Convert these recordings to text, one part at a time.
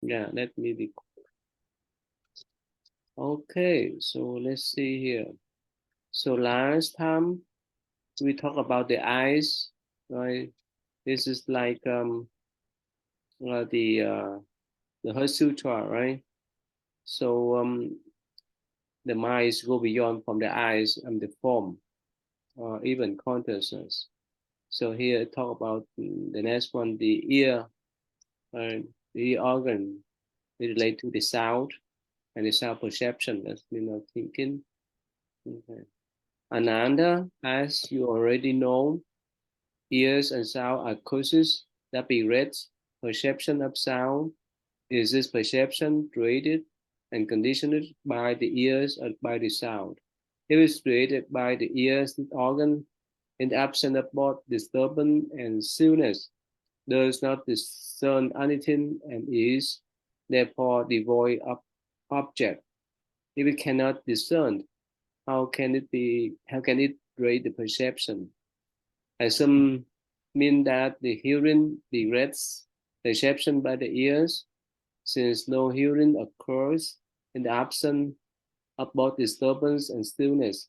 Yeah, let me be. Okay, so let's see here. So last time we talked about the eyes, right? This is like the Heart Sutra, right? So the minds go beyond from the eyes and the form, or even consciousness. So here talk about the next one, the ear, uh, the ear organ relate to the sound and the sound perception. That's thinking. Okay. Ananda, as you already know, ears and sound are causes that beget perception of sound. Is this perception created and conditioned by the ears or by the sound? If it's created by the ears organ, in the absence of both disturbance and stillness, does not discern anything and is therefore devoid of object. If it cannot discern, how can it create the perception? And some mean that the hearing begets perception by the ears, since no hearing occurs in the absence of both disturbance and stillness.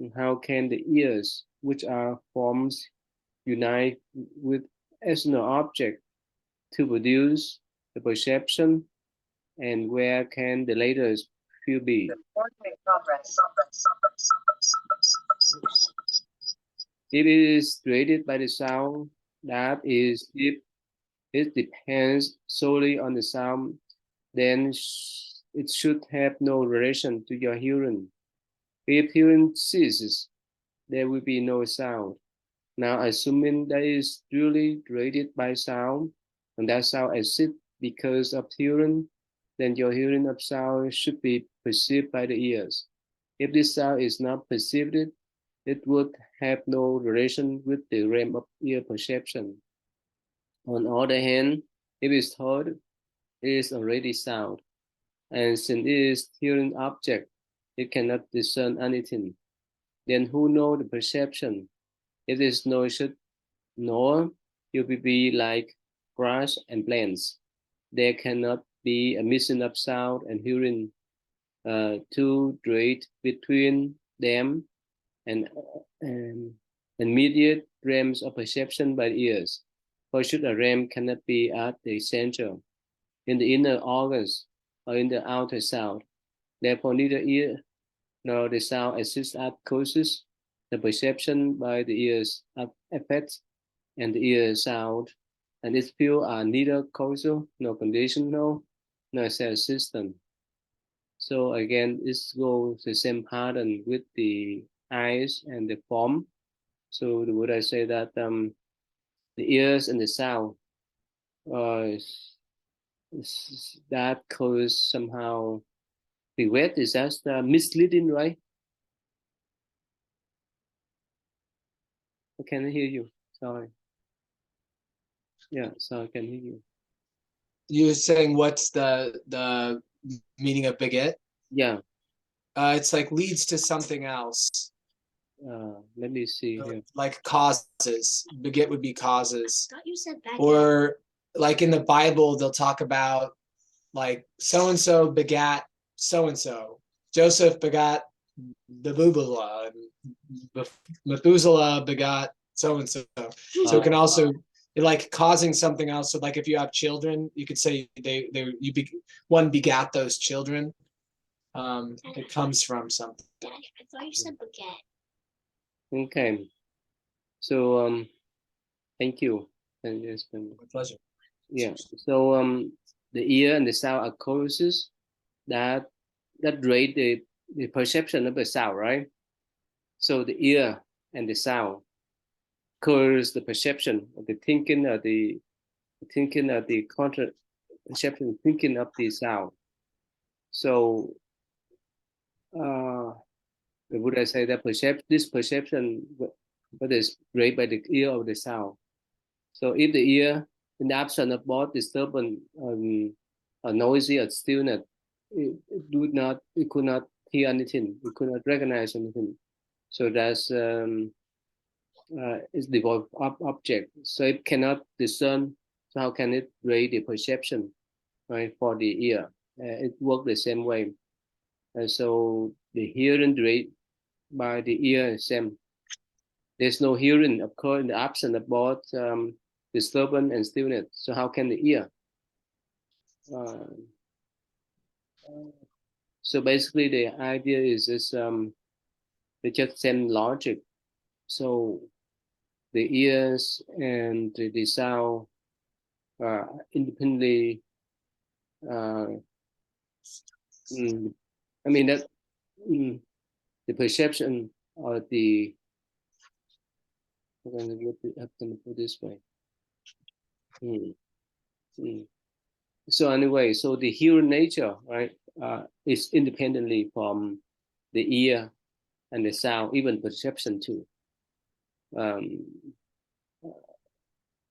And how can the ears, which are forms, unite with external object to produce the perception, and where can the latter feel be? If it is created by the sound, that is, if it depends solely on the sound, then it should have no relation to your hearing. If hearing ceases, there will be no sound. Now, assuming that is truly created by sound, and that sound exists because of hearing, then your hearing of sound should be perceived by the ears. If this sound is not perceived, it would have no relation with the realm of ear perception. On the other hand, if it's heard, it is already sound, and since it is hearing object, it cannot discern anything. Then who know the perception? If there is no should know, it will be like grass and plants. There cannot be a missing of sound and hearing to create between them and immediate realms of perception by the ears. For should a realm cannot be at the center, in the inner organs, or in the outer sound. Therefore, neither ear nor the sound exists at causes the perception by the ears affects and the ear sound, and its field are neither causal nor conditional nor self-system. So again, this goes the same pattern with the eyes and the form. So would I say that the ears and the sound uh, that cause somehow the wet is just misleading, right? I can hear you. Sorry. Yeah, so I can hear you. You were saying what's the meaning of beget? Yeah. It's like leads to something else. Let me see here. Like causes. Beget would be causes. I thought you said baguette. Or like in the Bible, they'll talk about like so and so begat so and so. Joseph begat Methuselah, and Methuselah begot so and so. So it can also like causing something else. So like if you have children, you could say one begat those children. It comes from something. Daddy, I thought you said baguette. Okay. So thank you. My pleasure. Yeah. So the ear and the sound are causes that rate the perception of the sound, right? So the ear and the sound cause the perception of the thinking of the contra perception thinking of the sound. So would I say that this perception what is raised by the ear of the sound. So if the ear, in the absence of both disturbance noisy or stillness, it could not hear anything, it could not recognize anything. So that's is devoid of object. So it cannot discern. So how can it raise the perception? right, for the ear. It works the same way. And so the hearing rate by the ear is same. There's no hearing occur in the absence of both disturbance and stillness. So how can the ear? Uh, so basically, the idea is this: it's just same logic. So the ears and the sound independently. Uh, mm, I mean that the perception or the I'm going to have to put this way. Mm, mm. So anyway, so the hearing nature, right, is independently from the ear and the sound, even perception too. Um,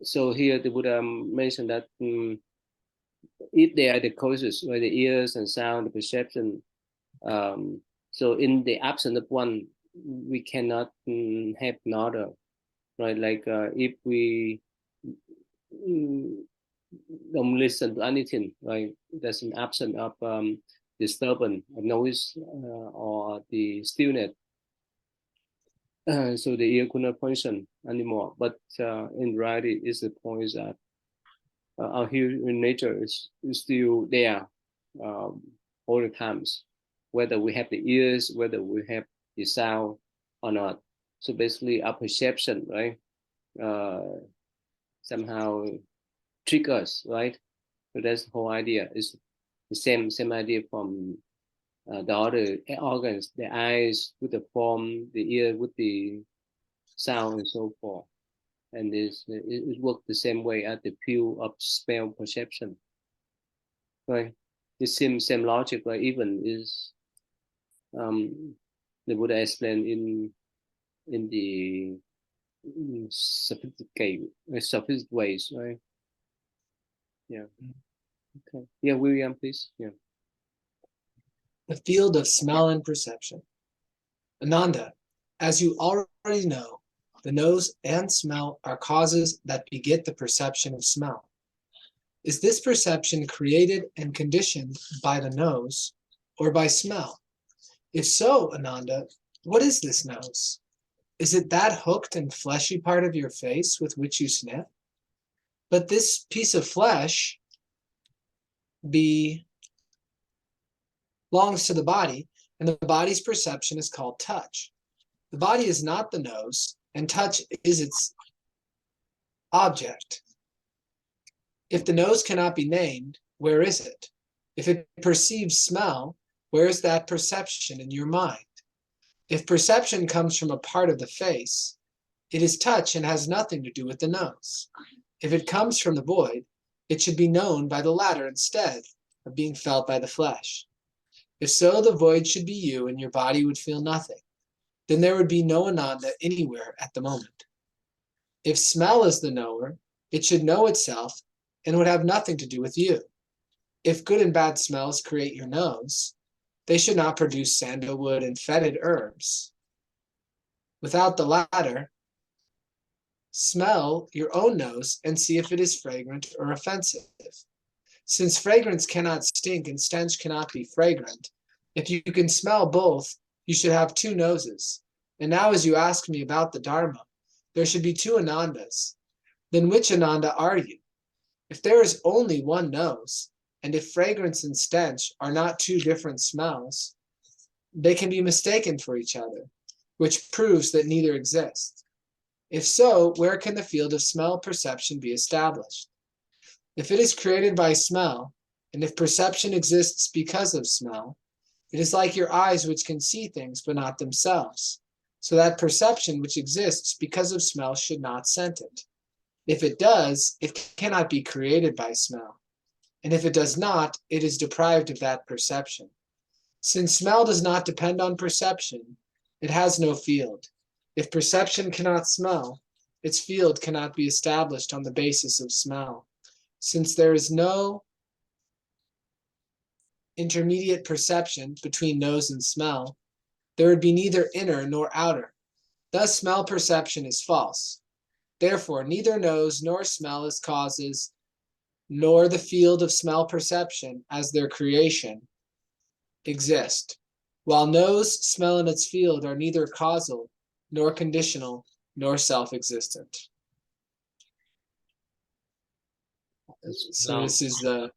so here the Buddha mentioned that if they are the causes, right, the ears and sound, the perception. So in the absence of one, we cannot have another, right? Like if we mm, don't listen to anything, right? There's an absence of disturbance, noise, or the stillness. So the ear could not function anymore. But in reality, is the point that our hearing nature is still there um, all the times, whether we have the ears, whether we have the sound or not. So basically, our perception, right, somehow triggers, right? So that's the whole idea. It's the same idea from the other organs, the eyes with the form, the ear with the sound, and so forth. And it works the same way as the field of smell perception, right? The same logic, right? Even is um, the Buddha explained in the sophisticated ways, right? Yeah. Okay. Yeah, William, please. Yeah. The field of smell and perception. Ananda, as you already know, the nose and smell are causes that beget the perception of smell. Is this perception created and conditioned by the nose or by smell? If so, Ananda, what is this nose? Is it that hooked and fleshy part of your face with which you sniff? But this piece of flesh belongs to the body, and the body's perception is called touch. The body is not the nose, and touch is its object. If the nose cannot be named, where is it? If it perceives smell, where is that perception in your mind? If perception comes from a part of the face, it is touch and has nothing to do with the nose. If it comes from the void, it should be known by the latter instead of being felt by the flesh. If so, the void should be you and your body would feel nothing. Then there would be no Ananda anywhere at the moment. If smell is the knower, it should know itself and would have nothing to do with you. If good and bad smells create your nose, they should not produce sandalwood and fetid herbs. Without the latter, smell your own nose and see if it is fragrant or offensive. Since fragrance cannot stink and stench cannot be fragrant, if you can smell both, you should have two noses. And now as you ask me about the Dharma, there should be two Anandas. Then which Ananda are you? If there is only one nose, and if fragrance and stench are not two different smells, they can be mistaken for each other, which proves that neither exists. If so, where can the field of smell perception be established? If it is created by smell, and if perception exists because of smell, it is like your eyes which can see things but not themselves. So that perception which exists because of smell should not scent it. If it does, it cannot be created by smell. And if it does not, it is deprived of that perception. Since smell does not depend on perception, it has no field. If perception cannot smell, its field cannot be established on the basis of smell. Since there is no intermediate perception between nose and smell, there would be neither inner nor outer. Thus, smell perception is false. Therefore, neither nose nor smell is causes nor the field of smell perception as their creation exist, while nose, smell, and its field are neither causal, nor conditional, nor self-existent. So long. this is the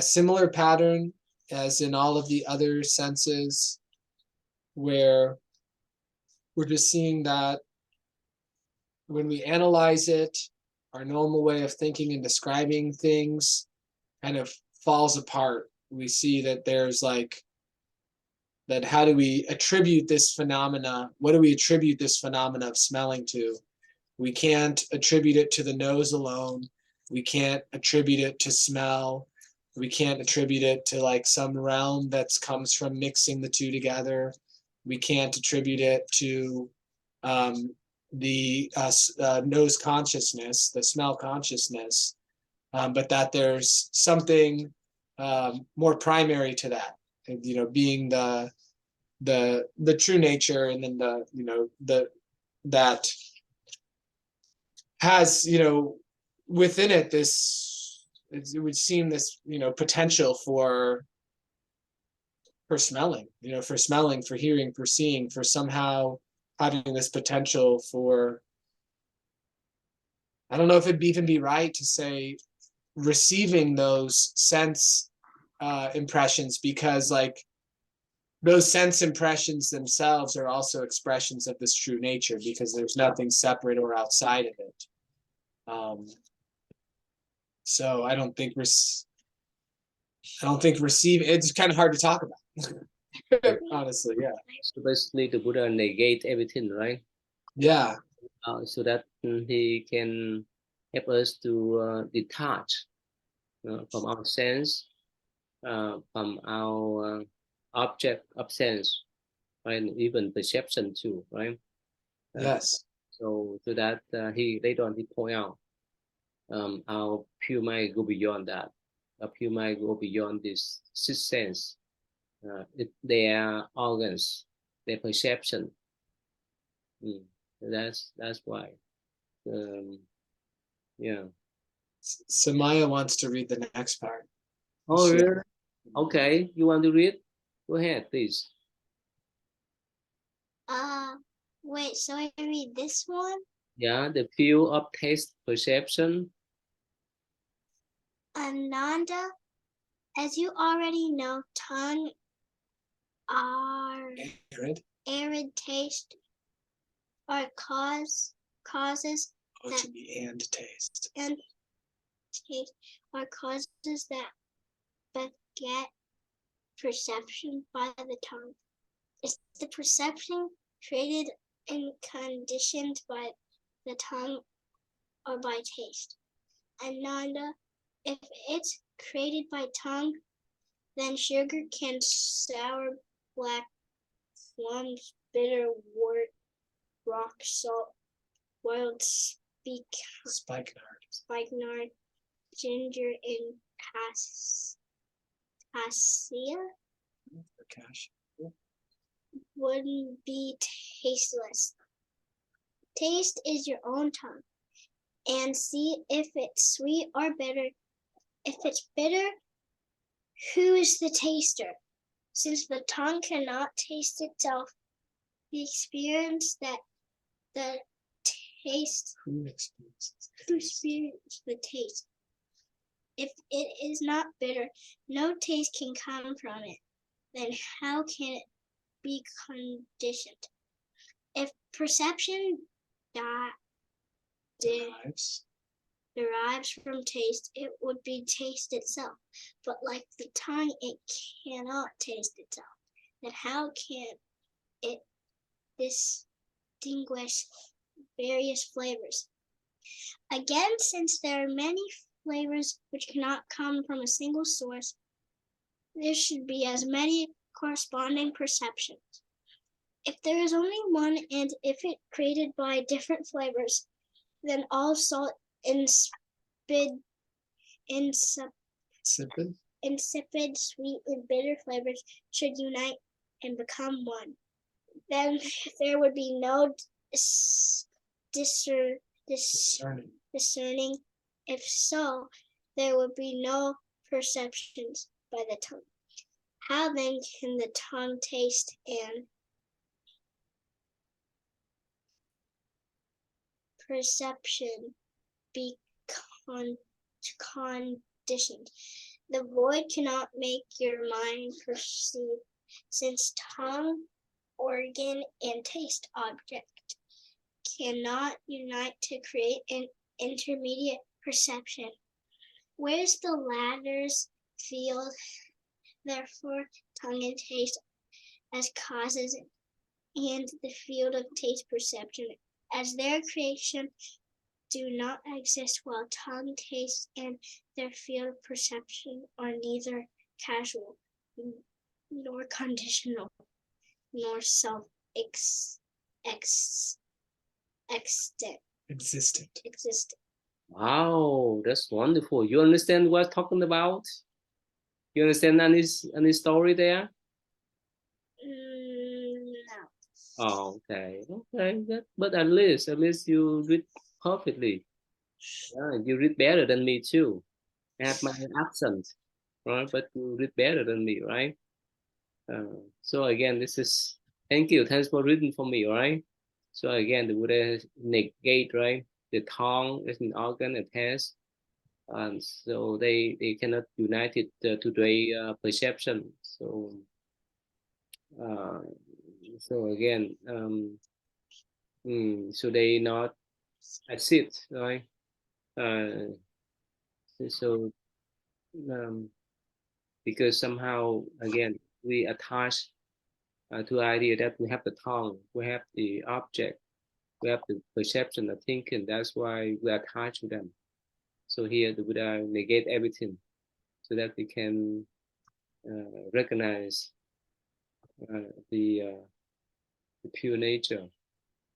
similar pattern as in all of the other senses, where we're just seeing that when we analyze it, our normal way of thinking and describing things kind of falls apart. We see that there's like that. How do we attribute this phenomena? What do we attribute this phenomena of smelling to? We can't attribute it to the nose alone. We can't attribute it to smell. We can't attribute it to like some realm that comes from mixing the two together. We can't attribute it to the nose consciousness, the smell consciousness, but that there's something more primary to that, being the true nature, and then that has within it this, it would seem this potential for smelling, for hearing, for seeing, for somehow having this potential for, I don't know if it'd even be right to say receiving those sense impressions, because like those sense impressions themselves are also expressions of this true nature, because there's nothing separate or outside of it. So I don't think receive, it's kind of hard to talk about. Honestly, yeah. So basically, the Buddha negate everything, right? Yeah. So that he can help us to detach from our sense, from our object of sense, right? And even perception too, right? Yes. So that he later on he point out our pure mind go beyond that. Our pure mind go beyond this sixth sense. Their organs, their perception. That's why. Yeah. Samaya wants to read the next part. Oh, really? Okay. You want to read? Go ahead, please. Wait, so I read this one? Yeah, the field of taste perception. Ananda, as you already know, tongue are arid taste are causes that should be and taste are causes that beget perception by the tongue. Is the perception created and conditioned by the tongue or by taste? Ananda, if it's created by tongue, then sugar, can sour, black plums, bitter, wort, rock salt, wild spikenard, ginger, and cassia wouldn't be tasteless. Taste is your own tongue, and see if it's sweet or bitter. If it's bitter, who is the taster? Since the tongue cannot taste itself, the experience that the taste, who experiences the taste. If it is not bitter, no taste can come from it. Then how can it be conditioned? If perception derives from taste, it would be taste itself. But like the tongue, it cannot taste itself. Then how can it distinguish various flavors? Again, since there are many flavors which cannot come from a single source, there should be as many corresponding perceptions. If there is only one, and if it created by different flavors, then all salt, insipid, sweet, and bitter flavors should unite and become one. Then there would be no discerning. If so, there would be no perceptions by the tongue. How then can the tongue taste and perception be conditioned? The void cannot make your mind perceive, since tongue, organ, and taste object cannot unite to create an intermediate perception. Whereas the latter's field, therefore, tongue and taste as causes, and the field of taste perception as their creation do not exist, while tongue, taste, and their field of perception are neither casual, nor conditional, nor Existent. existent. Wow, that's wonderful. You understand what I'm talking about? You understand any story there? No. Oh, okay, okay. But at least you read perfectly. Yeah, you read better than me too. I have my accent, right? But you read better than me, right? So again, thank you. Thanks for reading for me, right? So again, the Buddha negate, right? The tongue is an organ, a taste, and so they cannot unite it to their perception. Uh, so again, so they not exist, right? Uh, so because somehow again we attach to the idea that we have the tongue, we have the object, we have the perception, the thinking. That's why we attach to them. So here the Buddha negate everything so that we can recognize the pure nature.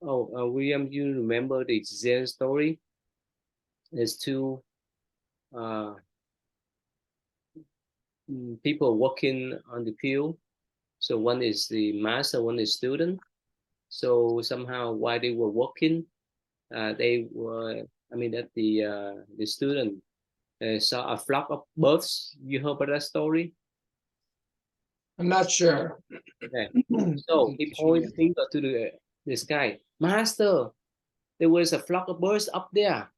Oh, William, you remember the Zen story? There's two uh, people walking on the field. So one is the master, one is student. So somehow while they were walking, they were, I mean, that the student saw a flock of birds. You heard about that story? I'm not sure. Yeah. So he pointed finger to the sky. Master, there was a flock of birds up there.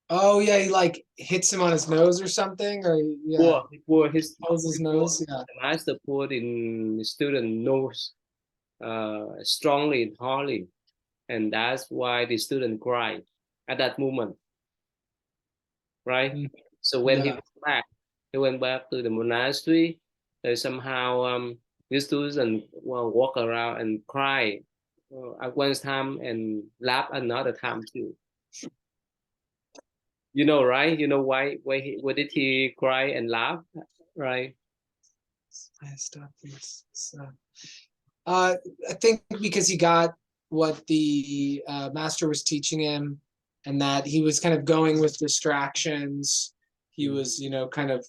Oh yeah, he like hits him on his nose or something, or yeah, pulls his nose. Yeah. The master put in the student nose strongly and hardly, and that's why the student cried at that moment, right? So when Yeah. he went back to the monastery. Somehow the student walk around and cry at one time and laugh another time too. You know, right? You know why did he cry and laugh, right? I stopped this. So, I think because he got what the master was teaching him, and that he was kind of going with distractions. He was, kind of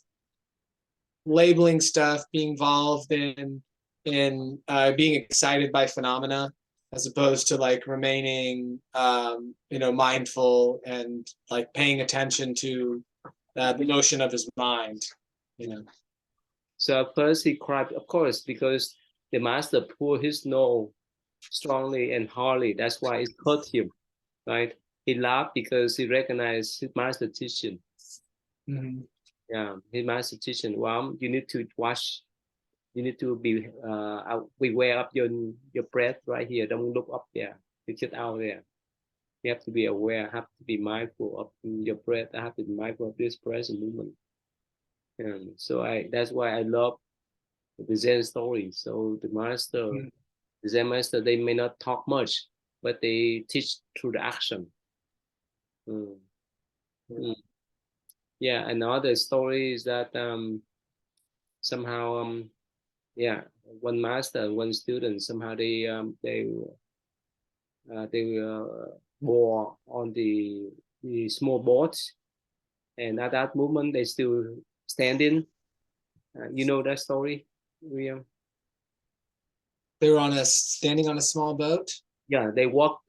labeling stuff, being involved in being excited by phenomena, as opposed to like remaining, mindful and like paying attention to the motion of his mind. So at first he cried, of course, because the master pulled his nose strongly and hardly. That's why it hurt him, right? He laughed because he recognized his master teaching. Mm-hmm. Yeah, his master teaching. Well, you need to watch. You need to be beware of your breath right here. Don't look up there. You get out there. You have to be aware. Have to be mindful of your breath. I have to be mindful of this present moment. So that's why I love the Zen story. So the Zen master, they may not talk much, but they teach through the action. Mm. Mm. Yeah, another story is that somehow yeah, one master, one student, somehow they bore on the small boat, and at that moment they still standing. You know that story, William? They were standing on a small boat. Yeah, they walked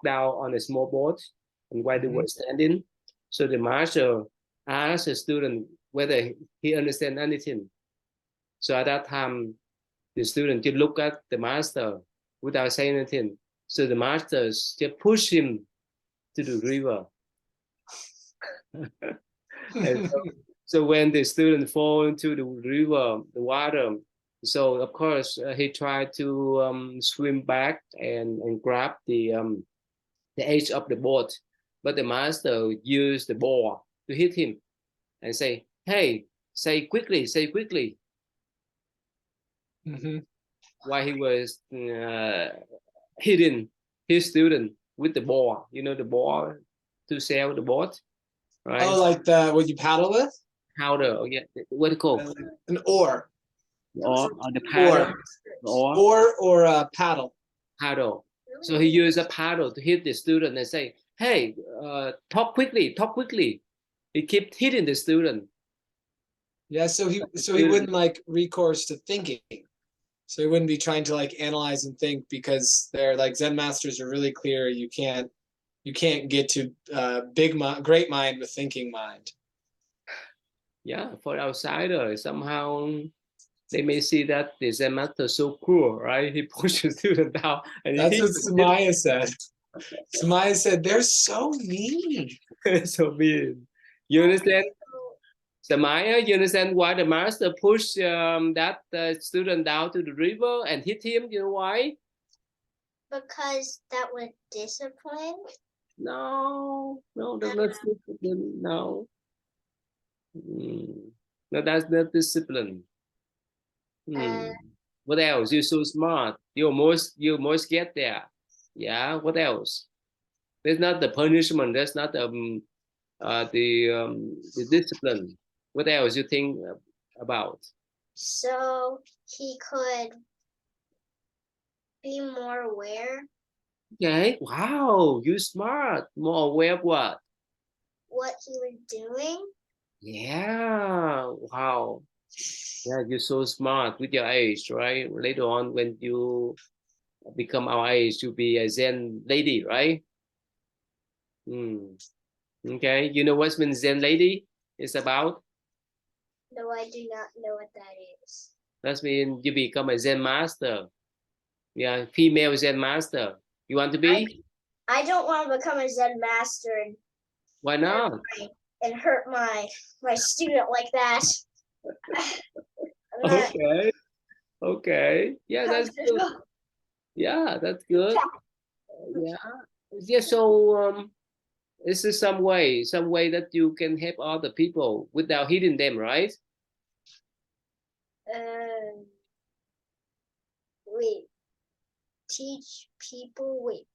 down on a small boat, and while they were standing, so the master asked the student whether he understands anything. So at that time, the student just look at the master without saying anything. So the master just push him to the river. And so when the student fall into the river, the water, so of course he tried to swim back and grab the edge of the boat, but the master used the ball to hit him and say, "Hey, say quickly," Mhm. while he was hitting his student with the ball. You know the ball to sail the boat, right? Oh, like the what you paddle with? Powder, oh, yeah, what do you call An oar. or the paddle or Or a paddle. paddle. So he used a paddle to hit the student and say, "Hey, talk quickly, talk quickly." He kept hitting the student. Yeah, so he wouldn't like recourse to thinking. So he wouldn't be trying to like analyze and think, because they're like Zen masters are really clear. You can't get to great mind with thinking mind. Yeah, for outsider, somehow they may see that the Zen master so cruel, right? He pushed the student down and That's he what Samaya said. Samaya said they're so mean. so mean. You understand? Samaya, you understand why the master pushed that student down to the river and hit him? You know why? Because that was discipline. No, that's not discipline. No. No, that's not discipline. Uh, What else? You're so smart. You almost get there. Yeah. What else? That's not the punishment. That's not the discipline. What else you think about? so he could be more aware Okay. Wow. You smart. More aware of what? what he was doing. Yeah. Wow. Yeah, you're so smart with your age, right? Later on, when you become our age, you'll be a Zen lady, right? Okay, you know what's been Zen lady is about? No, I do not know what that is. That means you become a Zen master. Yeah, female Zen master. You want to be? I don't want to become a Zen master Why not? and hurt my student like that. I'm not Okay, okay. Yeah, that's good. comfortable. Yeah, that's good. Yeah, yeah. So this is some way that you can help other people without hitting them, right? Wait, teach people. Wait,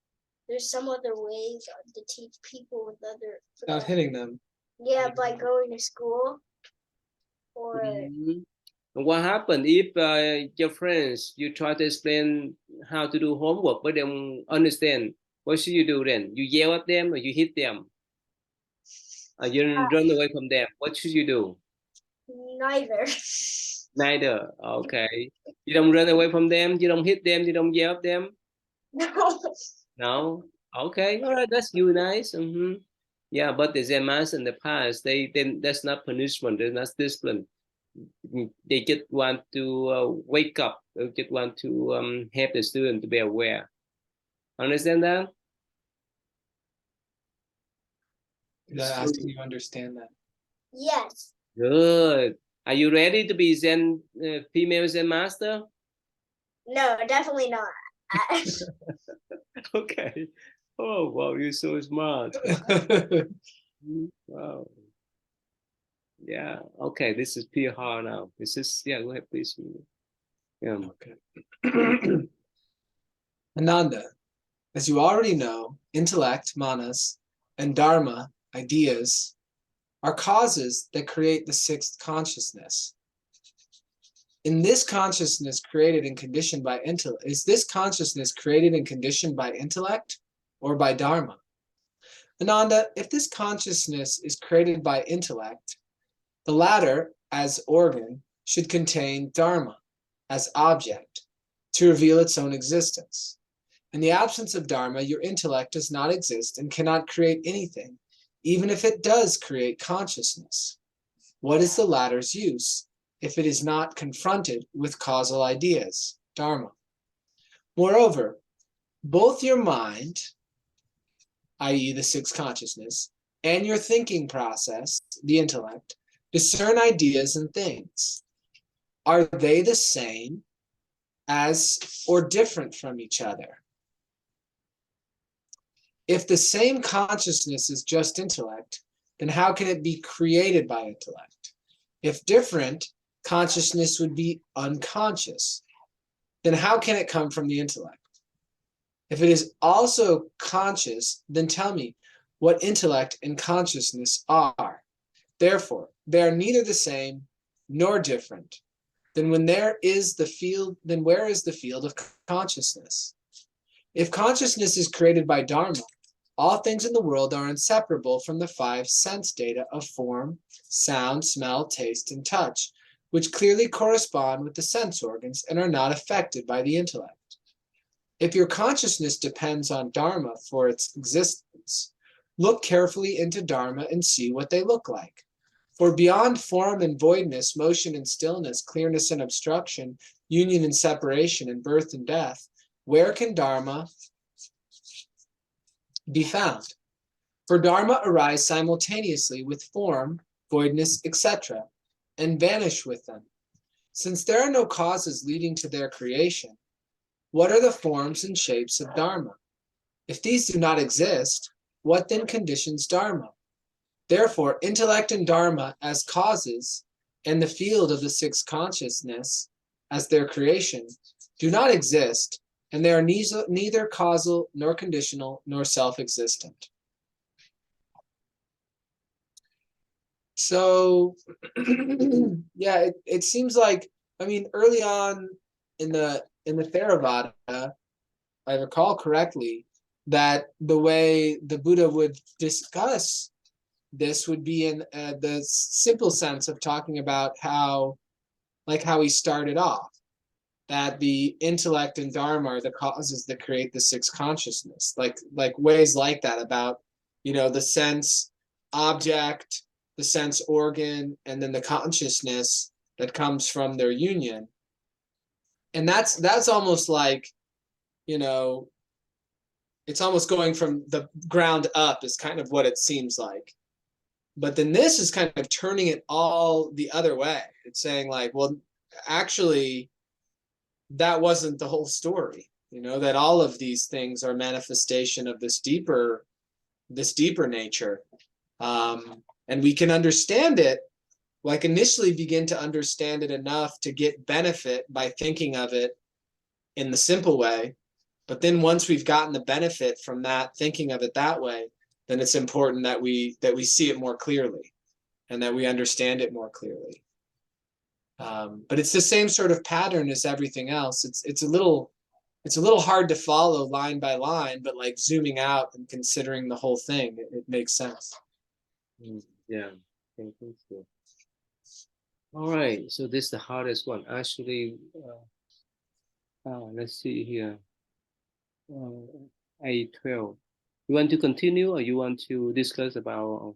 there's some other ways to teach people with other. Without hitting them. Yeah, by going to school or Mhm. And what happened if your friends you try to explain how to do homework but they don't understand? What should you do then? You yell at them or you hit them? Or you run away from them? What should you do? neither. Neither. Okay. You don't run away from them. You don't hit them. You don't yell at them. No. No. Okay. All right. That's you nice. Yeah, but the Zen master in the past, they then that's not punishment. That's discipline. They just want to wake up. They just want to help the student to be aware. Understand that? They're asking you understand that. Yes. Good. Are you ready to be Zen female Zen master? No, definitely not. Okay. Oh wow, you're so smart. Wow. Yeah. Okay. This is PR now. This is yeah. Go ahead, please. Yeah. Okay. Ananda, as you already know, intellect, manas, and dharma, ideas, are causes that create the sixth consciousness. In this consciousness created and conditioned by intellect, is this consciousness created and conditioned by intellect or by dharma? Ananda, if this consciousness is created by intellect, the latter, as organ, should contain dharma, as object, to reveal its own existence. In the absence of dharma, your intellect does not exist and cannot create anything, even if it does create consciousness. What is the latter's use if it is not confronted with causal ideas, dharma? Moreover, both your mind, i.e., the sixth consciousness, and your thinking process, the intellect, discern ideas and things. Are they the same as or different from each other? If the same consciousness is just intellect, then how can it be created by intellect? If different, consciousness would be unconscious. Then how can it come from the intellect? If it is also conscious, then tell me what intellect and consciousness are. Therefore, they are neither the same nor different. Then when there is the field, then where is the field of consciousness? If consciousness is created by dharma, all things in the world are inseparable from the five sense data of form, sound, smell, taste, and touch, which clearly correspond with the sense organs and are not affected by the intellect. If your consciousness depends on dharma for its existence, look carefully into dharma and see what they look like. For beyond form and voidness, motion and stillness, clearness and obstruction, union and separation, and birth and death, where can dharma be found? For dharma arise simultaneously with form, voidness, etc., and vanish with them. Since there are no causes leading to their creation, what are the forms and shapes of dharma? If these do not exist, what then conditions dharma? Therefore, intellect and dharma as causes, and the field of the sixth consciousness as their creation, do not exist, and they are neither causal nor conditional nor self-existent. So, yeah, it seems like, I mean, early on in the Theravada, I recall correctly that the way the Buddha would discuss this would be in the simple sense of talking about how he started off, that the intellect and dharma are the causes that create the sixth consciousness, like ways like that about, the sense object, the sense organ, and then the consciousness that comes from their union. And that's almost like, it's almost going from the ground up is kind of what it seems like. But then this is kind of turning it all the other way. It's saying like, well, actually, that wasn't the whole story, that all of these things are manifestation of this deeper nature. And we can understand it, like initially begin to understand it enough to get benefit by thinking of it in the simple way. But then once we've gotten the benefit from that, thinking of it that way, then it's important that we see it more clearly and that we understand it more clearly. But it's the same sort of pattern as everything else. It's a little hard to follow line by line, but like zooming out and considering the whole thing, it makes sense. Yeah, I think so. All right, so this is the hardest one. Actually, let's see here. A12. You want to continue or you want to discuss about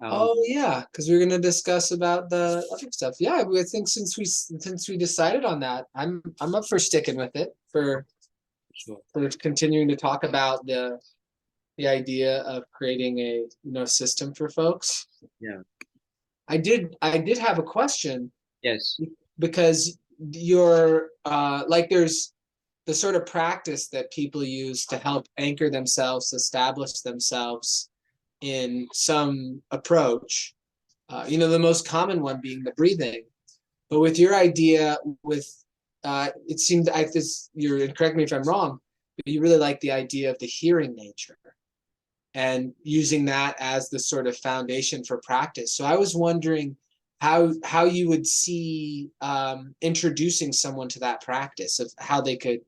Oh yeah, because we're gonna discuss about the other stuff. Yeah, I think since we decided on that, I'm up for sticking with it for sure. for continuing to talk about the idea of creating a system for folks. Yeah. I did have a question. Yes. Because you're like there's the sort of practice that people use to help anchor themselves, establish themselves in some approach. The most common one being the breathing. But with your idea, it seemed you're correct me if I'm wrong, but you really like the idea of the hearing nature and using that as the sort of foundation for practice. So I was wondering how you would see introducing someone to that practice of how they could,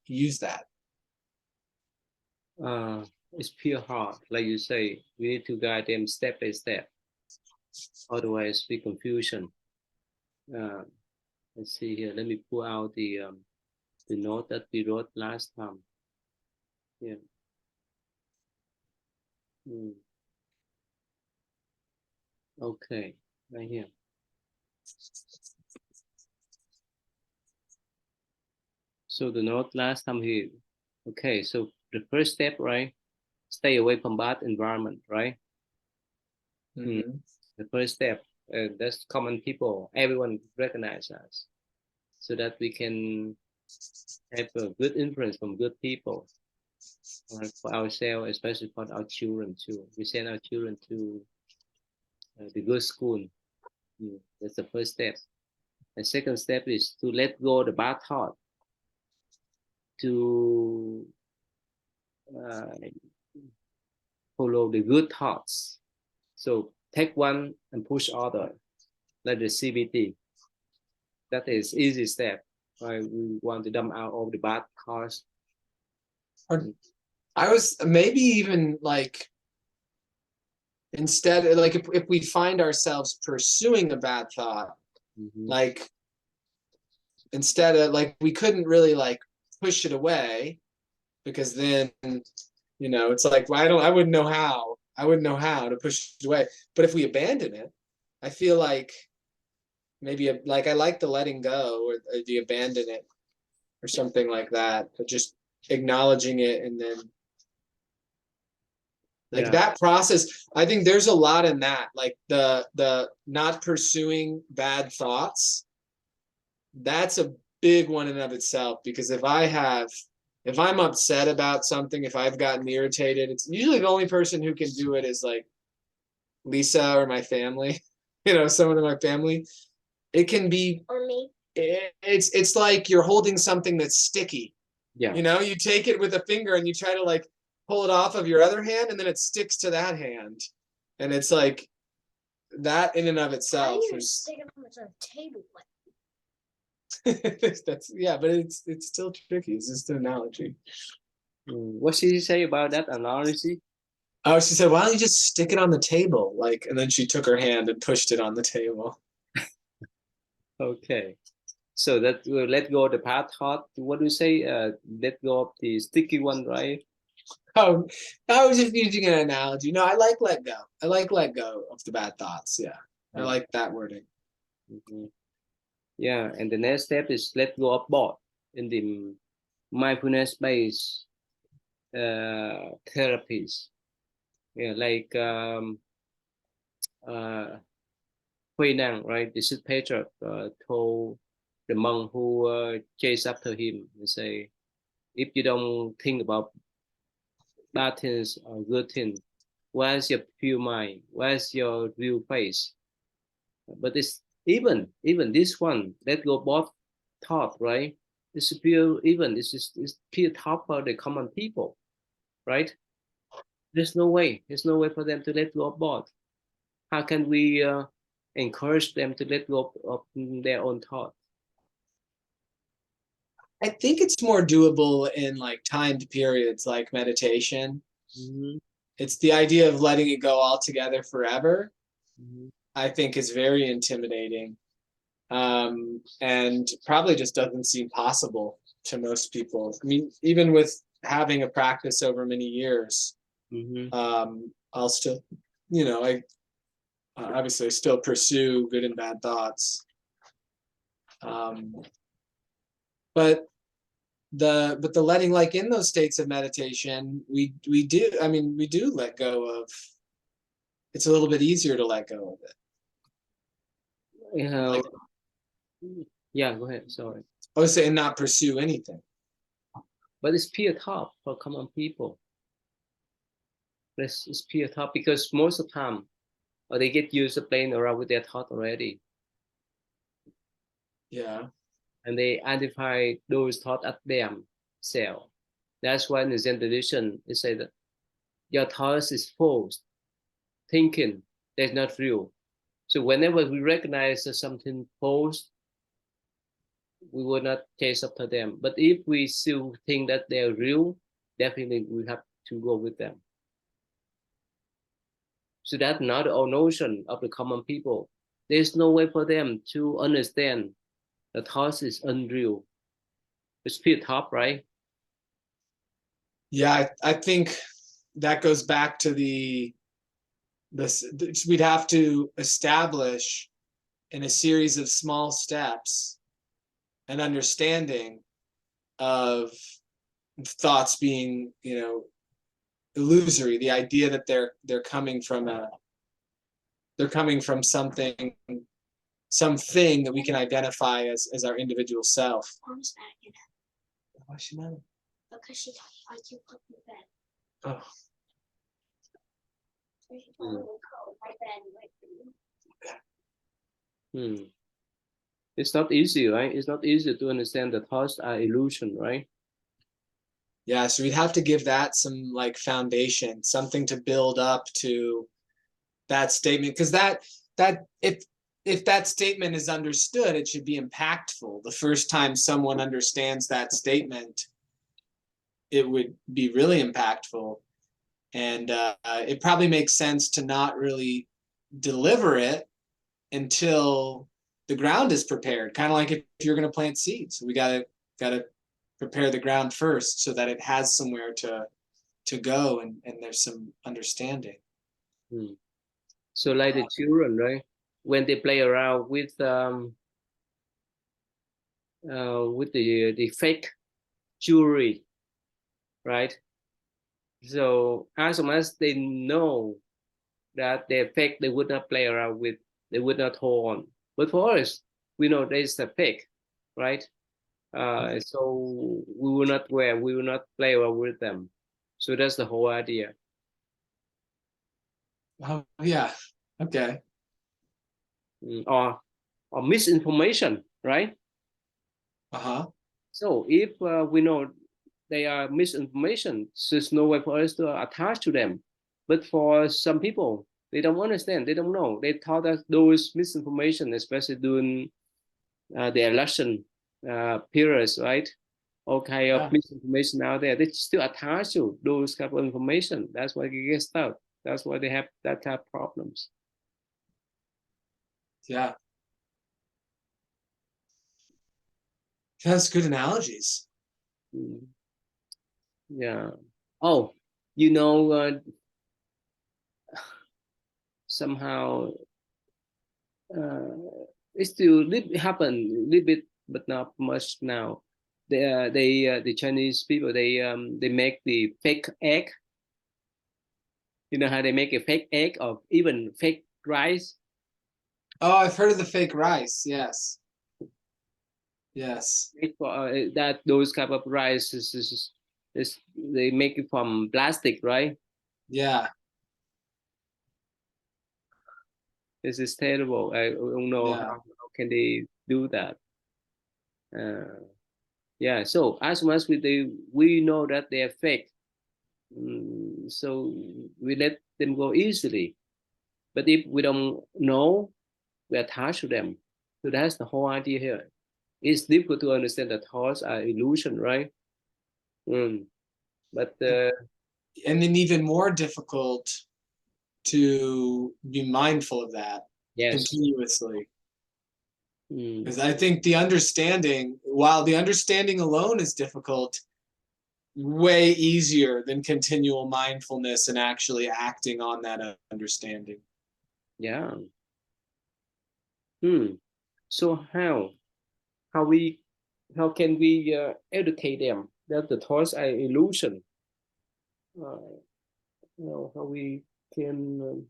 use that. It's pure heart, like you say. We need to guide them step by step. Otherwise, be confusion. Let's see here. Let me pull out the note that we wrote last time. Yeah. Okay, right here. So the note last time here. Okay, so the first step, right? Stay away from bad environment, right? The first step. That's common people. Everyone recognize us, so that we can have a good influence from good people, for ourselves, especially for our children too. We send our children to the good school. That's the first step. The second step is to let go the bad thought, to uh, follow the good thoughts. So take one and push other, like the CBT. That is easy step. Right? We want to dump out all the bad thoughts. I was maybe even like, instead, like if we find ourselves pursuing a bad thought, like instead of like, we couldn't really like push it away, because then, it's like, well, I wouldn't know how to push it away. But if we abandon it, I feel like maybe like, I like the letting go, or the abandon it, or something like that, but just acknowledging it, and then like Yeah, that process. I think there's a lot in that, like the not pursuing bad thoughts. That's a big one in and of itself, because if I'm upset about something, if I've gotten irritated, it's usually the only person who can do it is like Lisa or my family, someone in my family. It can be, Or me. it's like you're holding something that's sticky. yeah, You take it with a finger and you try to like pull it off of your other hand, and then it sticks to that hand. And it's like that in and of itself is stick it on the table. that's, yeah, but it's still tricky. It's just an analogy. What should you say about that analogy? Oh, she said, why don't you just stick it on the table? Like, and then she took her hand and pushed it on the table. Okay. So that will let go of the bad thought. What do you say? Let go of the sticky one, right? Oh, I was just using an analogy. No, I like let go. I like let go of the bad thoughts. Yeah. I like that wording. Mm-hmm. Yeah, and the next step is let go of both in the mindfulness-based therapies. Yeah, like uh, Hui Nang, right? The Sid Patriarch told the monk who chased after him and say, if you don't think about bad things or good things, where's your pure mind? Where's your real face? But it's even this one, let go both thought, right? It's pure, even this is it's pure thought for the common people, right? There's no way for them to let go of both. How can we encourage them to let go of their own thought? I think it's more doable in like timed periods like meditation. Mm-hmm. It's the idea of letting it go altogether forever, Mm-hmm. I think is very intimidating. And probably just doesn't seem possible to most people. I mean, even with having a practice over many years, Mm-hmm. I'll still, I obviously still pursue good and bad thoughts. Um, but the letting, like in those states of meditation, we do, I mean, we do let go of. It's a little bit easier to let go of it. Yeah, Like, yeah, go ahead. Sorry, I would say, not pursue anything. but it's pure thought for common people. It's pure thought because most of the time, they get used to playing around with their thought already, Yeah. and they identify those thoughts as themselves. That's why in the Zen tradition, it says that your thoughts is false, thinking that's not real. So whenever we recognize that something false, we will not chase after them. But if we still think that they're real, definitely we have to go with them. So that's not our notion of the common people. There's no way for them to understand the thought is unreal. It's pure thought, right? Yeah, I think that goes back to the we'd have to establish in a series of small steps an understanding of thoughts being, illusory. The idea that they're coming from something that we can identify as our individual self. Mom's back in. Why she not? Because she thought you put in bed. Oh, My bed right for you. It's not easy, right? It's not easy to understand that thoughts are illusion, right? yeah. So we'd have to give that some like foundation, something to build up to that statement, because that if that statement is understood, it should be impactful. The first time someone understands that statement, it would be really impactful. And it probably makes sense to not really deliver it until the ground is prepared. Kind of like if you're going to plant seeds, we gotta prepare the ground first so that it has somewhere to go, and there's some understanding. So like the children, right? When they play around with the fake jewelry, right? So as long as they know that they're fake, they would not play around with, they would not hold on. But for us, we know there's a fake, right? So we will not wear, we will not play around with them. So that's the whole idea. Oh yeah, okay. Or misinformation, right? Uh-huh. So if we know they are misinformation, so there's no way for us to attach to them. But for some people, they don't understand, they don't know. They thought that those misinformation, especially during the election periods, right? All kind of misinformation out there, they still attach to those type of information. That's why they get stuck. That's why they have that type of problems. Yeah. That's good analogies. Yeah. Oh, somehow it still happen a little bit, but not much now. The Chinese people, they make the fake egg. You know how they make a fake egg or even fake rice? Oh, I've heard of the fake rice. Yes. Yes. That those type of rice is they make it from plastic, right? Yeah. This is terrible. I don't know Yeah. how can they do that. Yeah. So as much as we know that they are fake, so we let them go easily. But if we don't know, we attach to them. So that's the whole idea here. It's difficult to understand that thoughts are illusion, right? But And then even more difficult to be mindful of that yes. continuously. Because I think the understanding, while the understanding alone is difficult, way easier than continual mindfulness and actually acting on that understanding. Yeah. So how can we educate them that the thoughts are illusion? How we can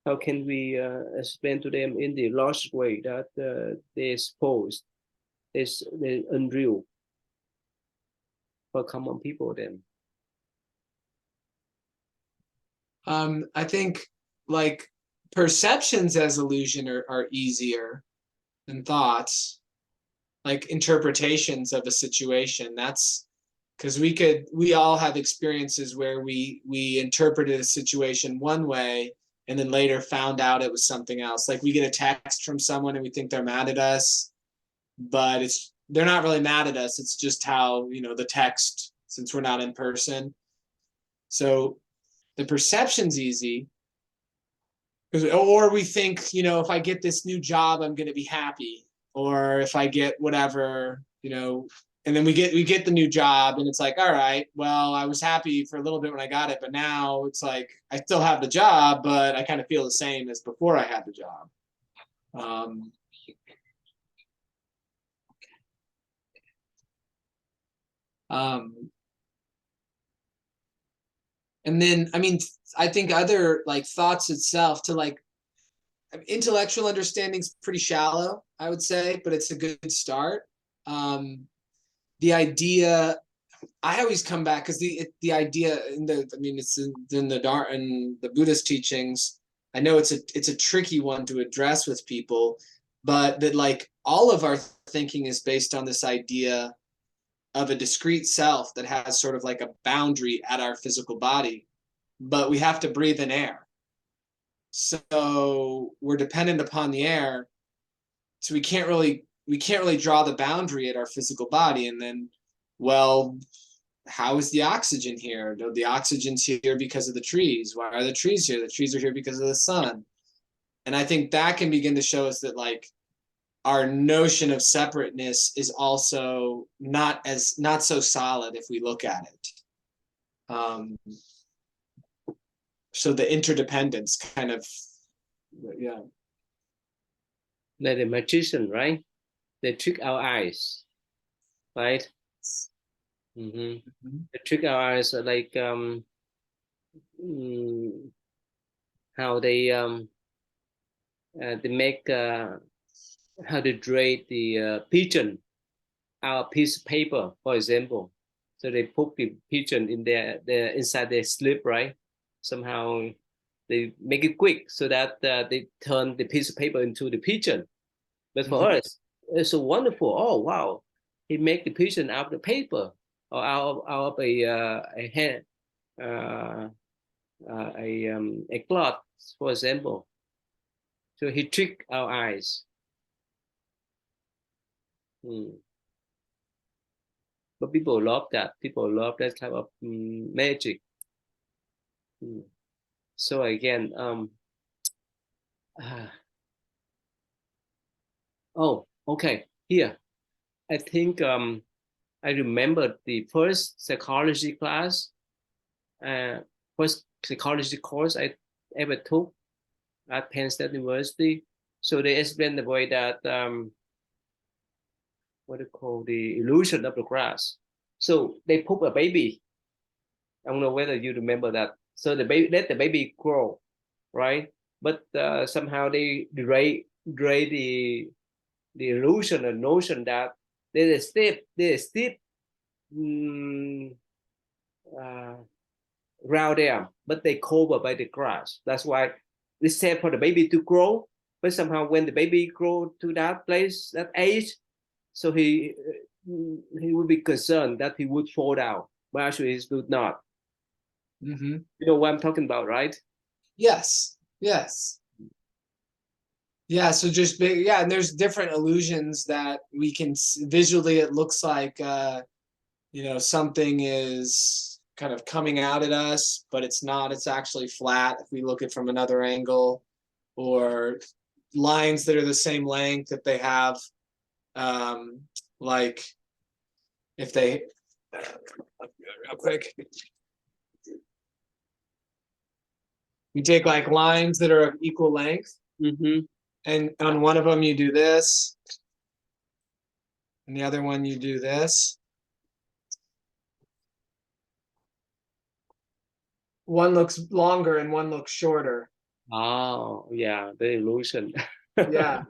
how can we explain to them in the logic way that they suppose is unreal for common people then? I think like perceptions as illusion are easier than thoughts, like interpretations of a situation. That's because we all have experiences where we interpreted a situation one way and then later found out it was something else. Like we get a text from someone and we think they're mad at us, but they're not really mad at us. It's just how, the text, since we're not in person. So the perception's easy. Or we think, if I get this new job, I'm going to be happy. Or if I get whatever, and then we get the new job, and it's like, all right, well, I was happy for a little bit when I got it, but now it's like I still have the job, but I kind of feel the same as before I had the job. And then, I mean, I think other like thoughts itself to like intellectual understanding is pretty shallow, I would say, but it's a good start. The idea, I always come back because the idea in the, I mean, it's in the Buddhist teachings. I know it's a tricky one to address with people, but that like all of our thinking is based on this idea of a discrete self that has sort of like a boundary at our physical body, but we have to breathe in air. So we're dependent upon the air. So we can't really draw the boundary at our physical body. And then, well, how is the oxygen here? The oxygen's here because of the trees. Why are the trees here? The trees are here because of the sun. And I think that can begin to show us that like our notion of separateness is also not so solid if we look at it. So the interdependence kind of, yeah. Like the magician, right? They trick our eyes, right? They trick our eyes, like how they make how to drape the pigeon our piece of paper, for example. So they put the pigeon in their inside their slip, right? Somehow they make it quick so that they turn the piece of paper into the pigeon. But for us, it's so wonderful. Oh wow, he make the pigeon out of the paper or out of a hand, a cloth, for example. So he tricked our eyes. But people love that. People love that type of magic. So again, oh, okay. Here, I think I remember the first psychology class, first psychology course I ever took at Penn State University. So they explained the way that what they call the illusion of the grass. So they put a baby. I don't know whether you remember that. So the baby let the baby grow, right? But somehow they dray the illusion and notion that there's a steep ground there, but they cover by the grass. That's why it's safe for the baby to grow. But somehow when the baby grow to that place, that age, so he would be concerned that he would fall down, but actually he would not. You know what I'm talking about, right? Yes. Yeah, so just big, yeah, and there's different illusions that we can visually. It looks like something is kind of coming out at us, but it's not. It's actually flat if we look at it from another angle, or lines that are the same length that they have. Like if they, real quick, you take like lines that are of equal length. And on one of them you do this, and the other one you do this. One looks longer and one looks shorter. Oh, yeah, the illusion. Yeah.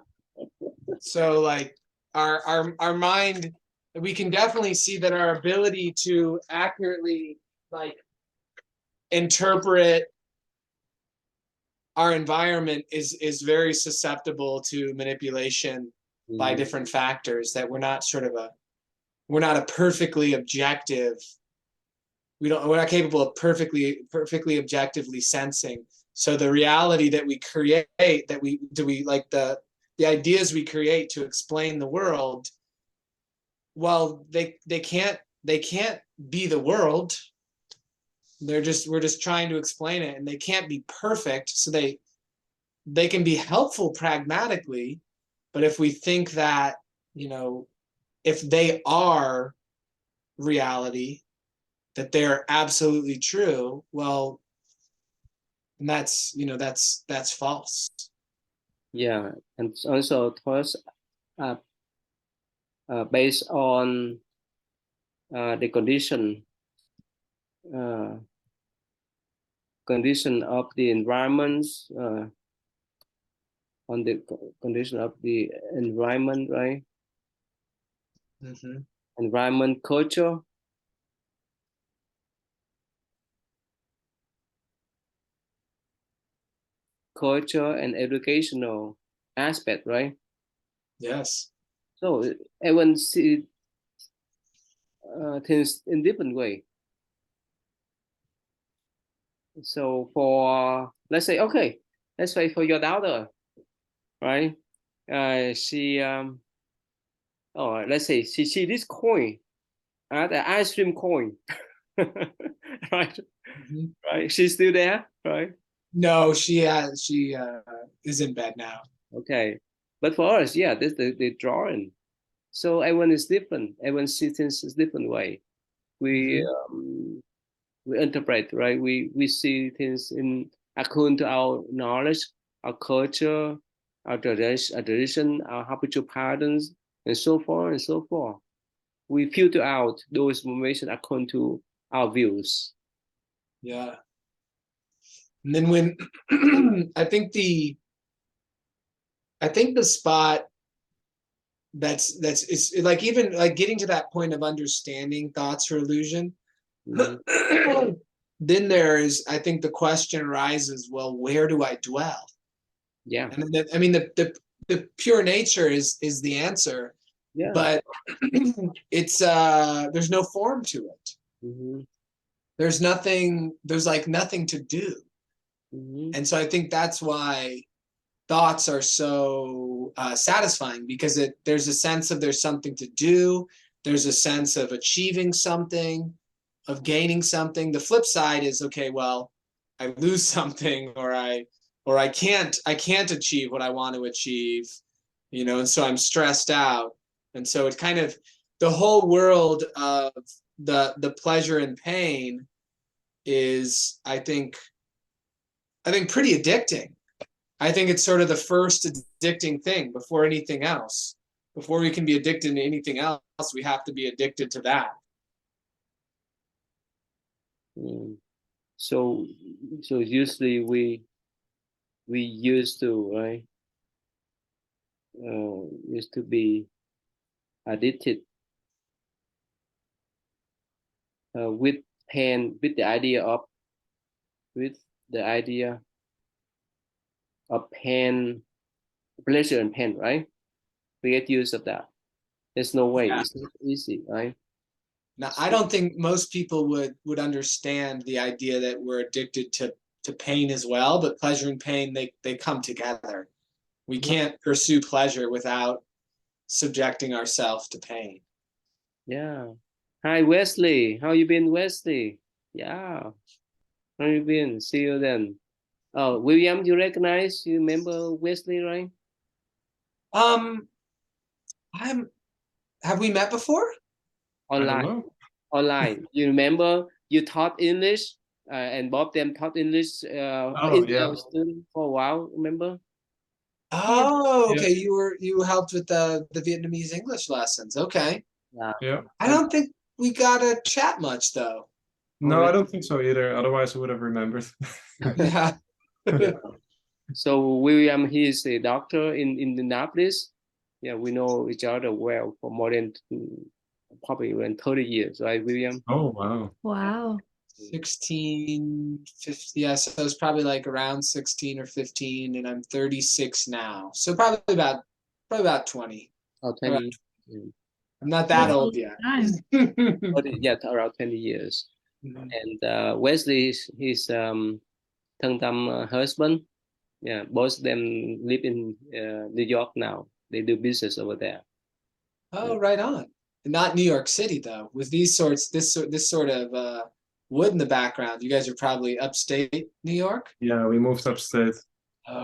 So like our mind, we can definitely see that our ability to accurately like interpret our environment is very susceptible to manipulation by different factors, that we're not a perfectly objective, we're not capable of perfectly objectively sensing. So the reality that we create, that we like the ideas we create to explain the world, well, they can't be the world. We're just trying to explain it, and they can't be perfect. So they can be helpful pragmatically, but if we think that, if they are reality, that they're absolutely true, well, and that's, that's false. Yeah, and also thoughts are based on the uh, condition of the environment, on the condition of the environment, right? Mm-hmm. Environment, culture and educational aspect, right? Yes. So everyone see things in different way. So for let's say, okay, let's say for your daughter, right? She oh, let's say she see this coin, the ice cream coin, right? Mm-hmm. Right. She's still there, right? No, she is in bed now. Okay. But for us, yeah, this the drawing. So everyone is different. Everyone sees things a different way. We Mm-hmm. we interpret, right? We see things in according to our knowledge, our culture, our tradition, our habitual patterns, and so forth and so forth. We filter out those information according to our views. Yeah. And then when I think the spot that's it's like, even like getting to that point of understanding thoughts for illusion, Mhm. then there is, I think the question arises, well, where do I dwell? Yeah, And then I mean, the pure nature is the answer, yeah. but it's there's no form to it. Hmm. There's like nothing to do. Hmm. And so I think that's why thoughts are so satisfying, because there's a sense of there's something to do, there's a sense of achieving something, of gaining something. The flip side is, okay, well, I lose something, or I can't achieve what I want to achieve, and so I'm stressed out. And so it kind of, the whole world of the pleasure and pain is, I think pretty addicting. I think it's sort of the first addicting thing before anything else. Before we can be addicted to anything else, we have to be addicted to that. Mm. So so usually we used to, right, used to be addicted with pain, with the idea of pain, pleasure and pain, right? We get used of that. There's no way. Yeah. It's not easy, right? Now, I So, don't think most people would understand the idea that we're addicted to pain as well, but pleasure and pain, they come together. We can't pursue pleasure without subjecting ourselves to pain. yeah. Hi Wesley, how you been, Wesley? Yeah, how you been? See you then. Oh, William, you remember Wesley, right? Um, I'm have we met before? I don't Online, know. online. You remember you taught English, and Bob them taught English Oh, in yeah. our student for a while. Remember? Yeah. Oh, Yeah. okay. You helped with the Vietnamese English lessons. Okay. Yeah. Yeah. I don't think we got to chat much though. No, I don't think so either. Otherwise, I would have remembered. Yeah. Yeah. So William, he is a doctor in Indianapolis. Yeah, we know each other well for more than probably around 30 years, right, William? Oh, wow. Wow. 16, 50, yeah, so it's probably like around 16 or 15, and I'm 36 now. So probably about 20. Oh, Around- 20. Mm, I'm not that Wow. old yet. Time. 30, yeah, around 20 years. Mhm. And Wesley is his thân tâm husband. Yeah, both of them live in New York now. They do business over there. Oh, right on. Not New York City though. With this sort of wood in the background, you guys are probably upstate New York. Yeah, we moved upstate.